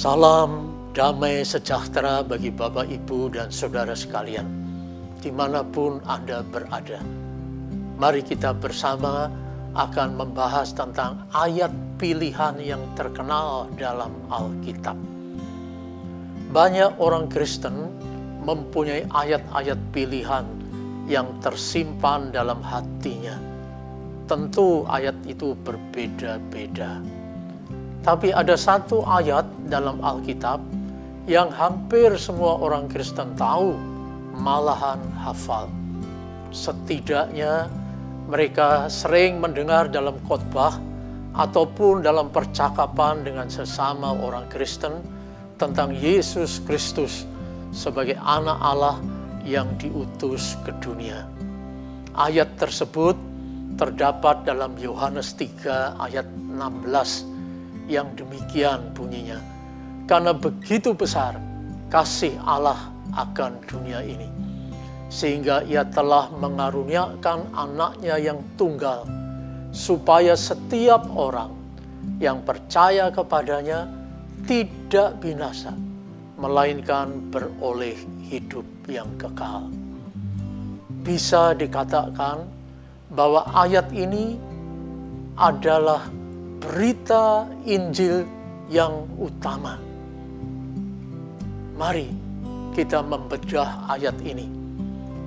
Salam damai sejahtera bagi Bapak, Ibu, dan Saudara sekalian, dimanapun Anda berada. Mari kita bersama akan membahas tentang ayat pilihan yang terkenal dalam Alkitab. Banyak orang Kristen mempunyai ayat-ayat pilihan yang tersimpan dalam hatinya. Tentu ayat itu berbeda-beda. Tapi ada satu ayat dalam Alkitab yang hampir semua orang Kristen tahu, malahan hafal. Setidaknya mereka sering mendengar dalam khotbah ataupun dalam percakapan dengan sesama orang Kristen tentang Yesus Kristus sebagai anak Allah yang diutus ke dunia. Ayat tersebut terdapat dalam Yohanes 3 ayat 16 yang demikian bunyinya. Karena begitu besar kasih Allah akan dunia ini, sehingga Ia telah mengaruniakan anaknya yang tunggal, supaya setiap orang yang percaya kepadanya tidak binasa, melainkan beroleh hidup yang kekal. Bisa dikatakan bahwa ayat ini adalah berita Injil yang utama. Mari kita membedah ayat ini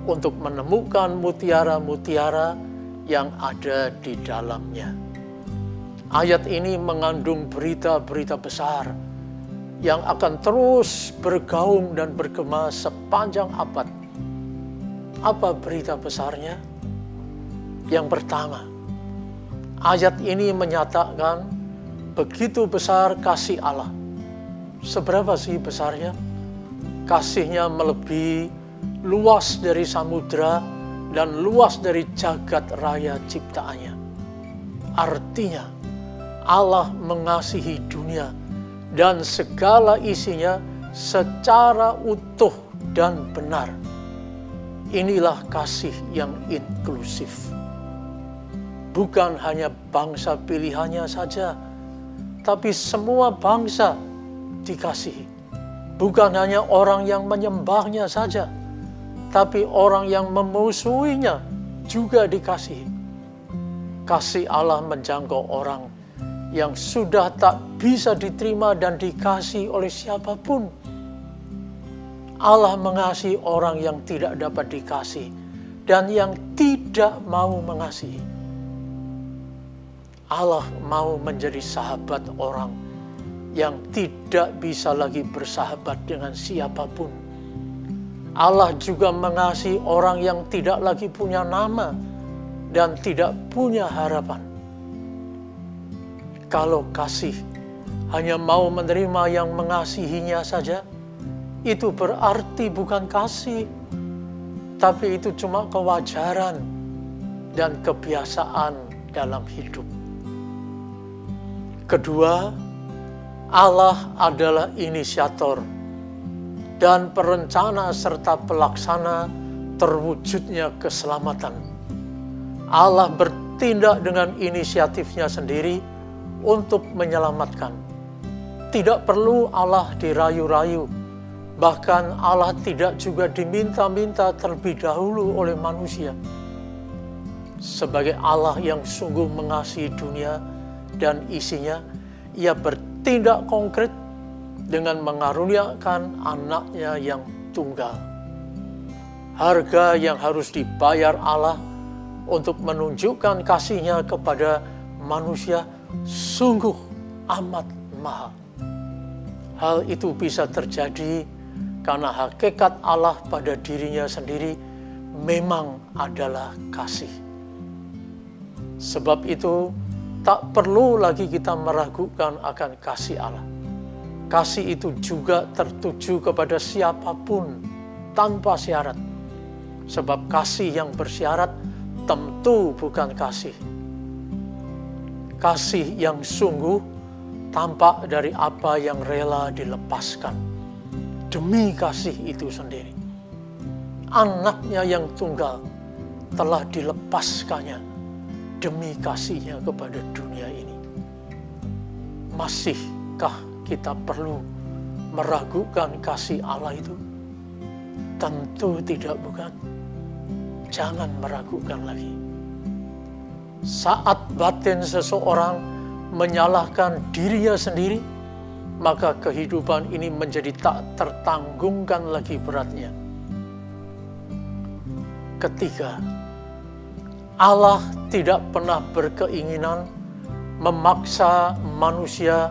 untuk menemukan mutiara-mutiara yang ada di dalamnya. Ayat ini mengandung berita-berita besar yang akan terus bergaung dan bergema sepanjang abad. Apa berita besarnya? Yang pertama, ayat ini menyatakan begitu besar kasih Allah. Seberapa sih besarnya? Kasihnya melebihi luas dari samudra dan luas dari jagat raya ciptaannya. Artinya, Allah mengasihi dunia dan segala isinya secara utuh dan benar. Inilah kasih yang inklusif. Bukan hanya bangsa pilihannya saja, tapi semua bangsa dikasihi. Bukan hanya orang yang menyembahnya saja, tapi orang yang memusuhinya juga dikasihi. Kasih Allah menjangkau orang yang sudah tak bisa diterima dan dikasihi oleh siapapun. Allah mengasihi orang yang tidak dapat dikasihi dan yang tidak mau mengasihi. Allah mau menjadi sahabat orang yang tidak bisa lagi bersahabat dengan siapapun. Allah juga mengasihi orang yang tidak lagi punya nama dan tidak punya harapan. Kalau kasih hanya mau menerima yang mengasihinya saja, itu berarti bukan kasih, tapi itu cuma kewajaran dan kebiasaan dalam hidup. Kedua, Allah adalah inisiator dan perencana serta pelaksana terwujudnya keselamatan. Allah bertindak dengan inisiatifnya sendiri untuk menyelamatkan. Tidak perlu Allah dirayu-rayu, bahkan Allah tidak juga diminta-minta terlebih dahulu oleh manusia. Sebagai Allah yang sungguh mengasihi dunia dan isinya, Ia bertindak konkret dengan mengaruniakan anaknya yang tunggal. Harga yang harus dibayar Allah untuk menunjukkan kasih-Nya kepada manusia sungguh amat mahal. Hal itu bisa terjadi karena hakikat Allah pada dirinya sendiri memang adalah kasih. Sebab itu, tak perlu lagi kita meragukan akan kasih Allah. Kasih itu juga tertuju kepada siapapun tanpa syarat. Sebab kasih yang bersyarat tentu bukan kasih. Kasih yang sungguh tampak dari apa yang rela dilepaskan demi kasih itu sendiri. Anaknya yang tunggal telah dilepaskannya demi kasih-Nya kepada dunia ini. Masihkah kita perlu meragukan kasih Allah itu? Tentu tidak, bukan? Jangan meragukan lagi. Saat batin seseorang menyalahkan dirinya sendiri, maka kehidupan ini menjadi tak tertanggungkan lagi beratnya. Ketiga, Allah tidak pernah berkeinginan memaksa manusia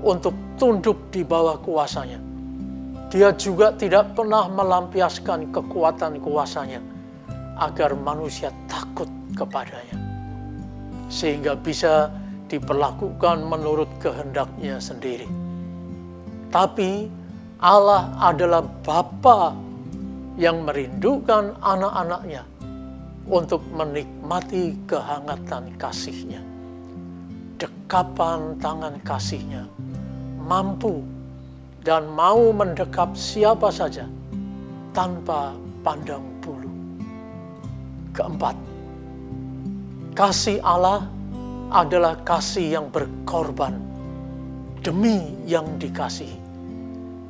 untuk tunduk di bawah kuasanya. Dia juga tidak pernah melampiaskan kekuatan kuasanya agar manusia takut kepadanya, sehingga bisa diperlakukan menurut kehendaknya sendiri. Tapi Allah adalah Bapa yang merindukan anak-anaknya untuk menikmati kehangatan kasih-Nya. Dekapan tangan kasih-Nya mampu dan mau mendekap siapa saja tanpa pandang bulu. Keempat, kasih Allah adalah kasih yang berkorban demi yang dikasihi,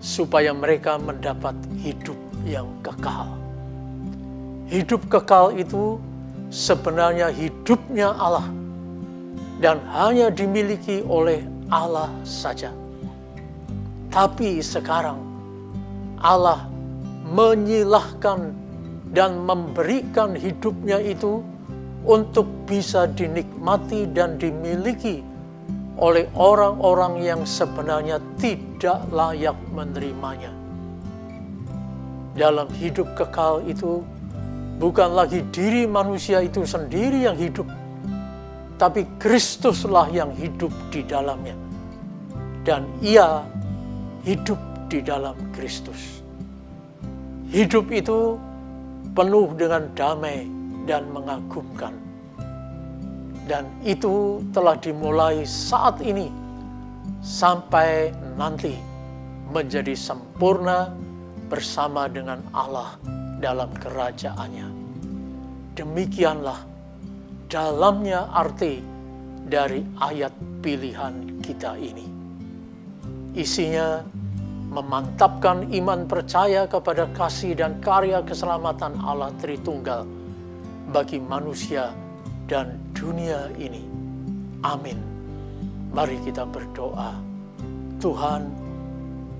supaya mereka mendapat hidup yang kekal. Hidup kekal itu sebenarnya hidupnya Allah dan hanya dimiliki oleh Allah saja. Tapi sekarang Allah menyilahkan dan memberikan hidupnya itu untuk bisa dinikmati dan dimiliki oleh orang-orang yang sebenarnya tidak layak menerimanya. Dalam hidup kekal itu, bukan lagi diri manusia itu sendiri yang hidup, tapi Kristuslah yang hidup di dalamnya. Dan Ia hidup di dalam Kristus. Hidup itu penuh dengan damai dan mengagumkan. Dan itu telah dimulai saat ini sampai nanti menjadi sempurna bersama dengan Allah dalam kerajaannya. Demikianlah dalamnya arti dari ayat pilihan kita ini. Isinya memantapkan iman percaya kepada kasih dan karya keselamatan Allah Tritunggal bagi manusia dan dunia ini. Amin. Mari kita berdoa. Tuhan,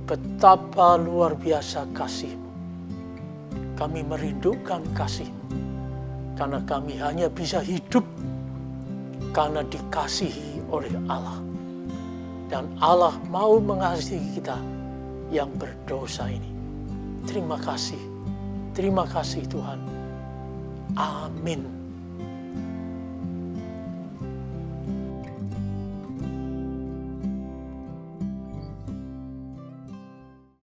betapa luar biasa kasih-Mu. Kami merindukan kasih-Mu, karena kami hanya bisa hidup karena dikasihi oleh Allah. Dan Allah mau mengasihi kita yang berdosa ini. Terima kasih Tuhan. Amin.